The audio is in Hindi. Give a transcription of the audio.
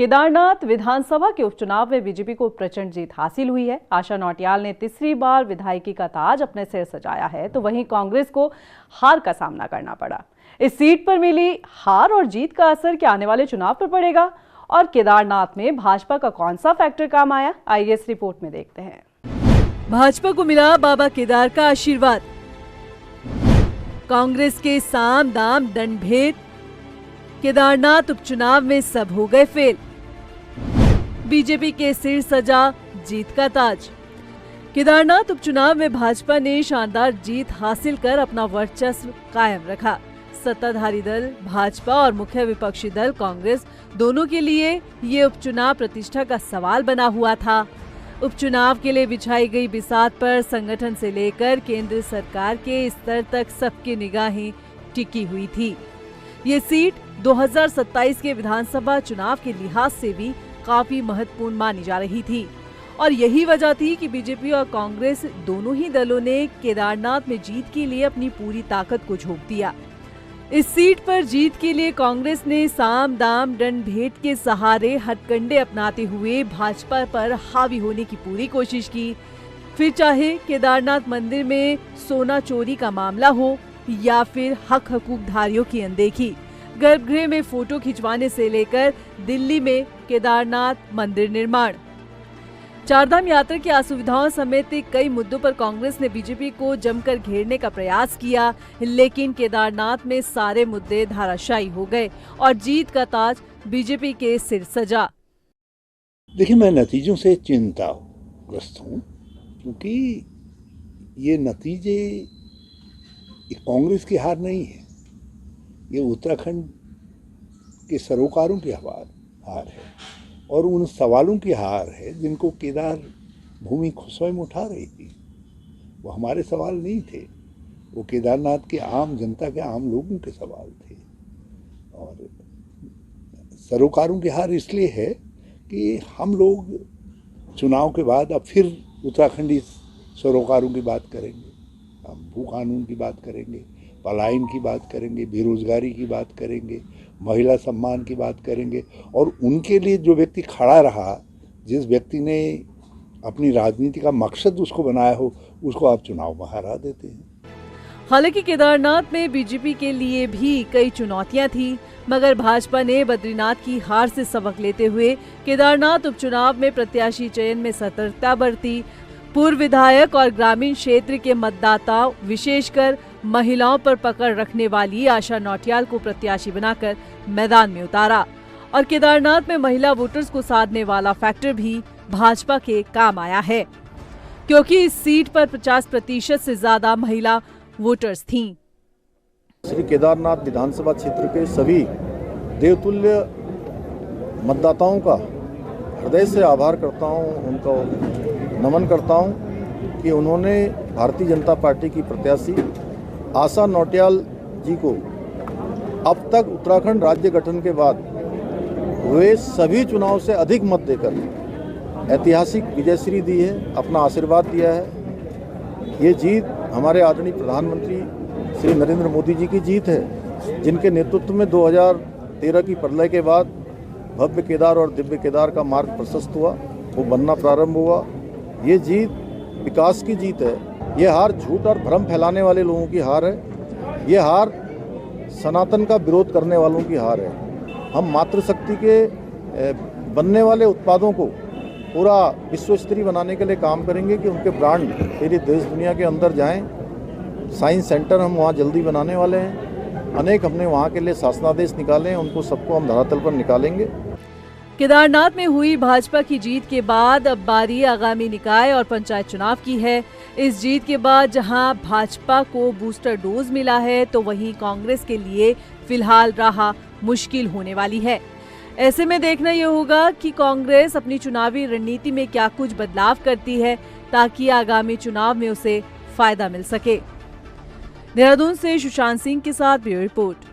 केदारनाथ विधानसभा के उपचुनाव में बीजेपी को प्रचंड जीत हासिल हुई है। आशा नौटियाल ने तीसरी बार विधायकी का ताज अपने सिर सजाया है, तो वहीं कांग्रेस को हार का सामना करना पड़ा। इस सीट पर मिली हार और जीत का असर क्या आने वाले चुनाव पर पड़ेगा और केदारनाथ में भाजपा का कौन सा फैक्टर काम आया, आइए इस रिपोर्ट में देखते हैं। भाजपा को मिला बाबा केदार का आशीर्वाद। कांग्रेस के साम दाम दंड भेद। केदारनाथ उपचुनाव में सब हो गए फेल। बीजेपी के सिर सजा जीत का ताज। केदारनाथ उपचुनाव में भाजपा ने शानदार जीत हासिल कर अपना वर्चस्व कायम रखा। सत्ताधारी दल भाजपा और मुख्य विपक्षी दल कांग्रेस दोनों के लिए ये उपचुनाव प्रतिष्ठा का सवाल बना हुआ था। उपचुनाव के लिए बिछाई गई बिसात पर संगठन से लेकर केंद्र सरकार के स्तर तक सबकी निगाहें टिकी हुई थी। ये सीट 2027 के विधानसभा चुनाव के लिहाज से भी काफी महत्वपूर्ण मानी जा रही थी और यही वजह थी कि बीजेपी और कांग्रेस दोनों ही दलों ने केदारनाथ में जीत के लिए अपनी पूरी ताकत को झोंक दिया। इस सीट पर जीत के लिए कांग्रेस ने साम दाम दंड भेद के सहारे हथकंडे अपनाते हुए भाजपा पर हावी होने की पूरी कोशिश की। फिर चाहे केदारनाथ मंदिर में सोना चोरी का मामला हो या फिर हक हकूकधारियों की अनदेखी, गर्भगृह में फोटो खिंचवाने से लेकर दिल्ली में केदारनाथ मंदिर निर्माण, चारधाम यात्रा की असुविधाओं समेत कई मुद्दों पर कांग्रेस ने बीजेपी को जमकर घेरने का प्रयास किया, लेकिन केदारनाथ में सारे मुद्दे धाराशायी हो गए और जीत का ताज बीजेपी के सिर सजा। देखिए, मैं नतीजों से चिंताग्रस्त हूँ क्योंकि ये नतीजे कांग्रेस की हार नहीं है, ये उत्तराखंड के सरोकारों की हार है और उन सवालों की हार है जिनको केदार भूमि स्वयं उठा रही थी। वो हमारे सवाल नहीं थे, वो केदारनाथ के आम जनता के आम लोगों के सवाल थे। और सरोकारों की हार इसलिए है कि हम लोग चुनाव के बाद अब फिर उत्तराखंडी सरोकारों की बात करेंगे, हम भू कानून की बात करेंगे, पलायन की बात करेंगे, बेरोजगारी की बात करेंगे, महिला सम्मान की बात करेंगे और उनके लिए जो व्यक्ति खड़ा रहा, जिस व्यक्ति ने अपनी राजनीति का मकसद उसको बनाया हो, उसको आप चुनाव में हरा देते हैं। हालांकि केदारनाथ में बीजेपी के लिए भी कई चुनौतियां थी, मगर भाजपा ने बद्रीनाथ की हार से सबक लेते हुए केदारनाथ उपचुनाव में प्रत्याशी चयन में सतर्कता बरती। पूर्व विधायक और ग्रामीण क्षेत्र के मतदाताओं, विशेषकर महिलाओं पर पकड़ रखने वाली आशा नौटियाल को प्रत्याशी बनाकर मैदान में उतारा और केदारनाथ में महिला वोटर्स को साधने वाला फैक्टर भी भाजपा के काम आया है, क्योंकि इस सीट पर 50% से ज्यादा महिला वोटर्स थीं। श्री केदारनाथ विधानसभा क्षेत्र के सभी देवतुल्य मतदाताओं का हृदय से आभार करता हूं, उनको नमन करता हूं कि उन्होंने भारतीय जनता पार्टी की प्रत्याशी आशा नौटियाल जी को अब तक उत्तराखंड राज्य गठन के बाद हुए सभी चुनाव से अधिक मत देकर ऐतिहासिक विजयश्री दी है, अपना आशीर्वाद दिया है। ये जीत हमारे आदरणीय प्रधानमंत्री श्री नरेंद्र मोदी जी की जीत है, जिनके नेतृत्व में 2013 की प्रलय के बाद भव्य केदार और दिव्य केदार का मार्ग प्रशस्त हुआ, वो बनना प्रारंभ हुआ। ये जीत विकास की जीत है। ये हार झूठ और भ्रम फैलाने वाले लोगों की हार है। ये हार सनातन का विरोध करने वालों की हार है। हम मातृशक्ति के बनने वाले उत्पादों को पूरा विश्व स्तरीय बनाने के लिए काम करेंगे कि उनके ब्रांड पूरी देश दुनिया के अंदर जाएं। साइंस सेंटर हम वहाँ जल्दी बनाने वाले हैं। अनेक हमने वहाँ के लिए शासनादेश निकाले हैं, उनको सबको हम धरातल पर निकालेंगे। केदारनाथ में हुई भाजपा की जीत के बाद अब बारी आगामी निकाय और पंचायत चुनाव की है। इस जीत के बाद जहां भाजपा को बूस्टर डोज मिला है, तो वहीं कांग्रेस के लिए फिलहाल राह मुश्किल होने वाली है। ऐसे में देखना ये होगा कि कांग्रेस अपनी चुनावी रणनीति में क्या कुछ बदलाव करती है ताकि आगामी चुनाव में उसे फायदा मिल सके। देहरादून से सुशांत सिंह के साथ ब्यूरो रिपोर्ट।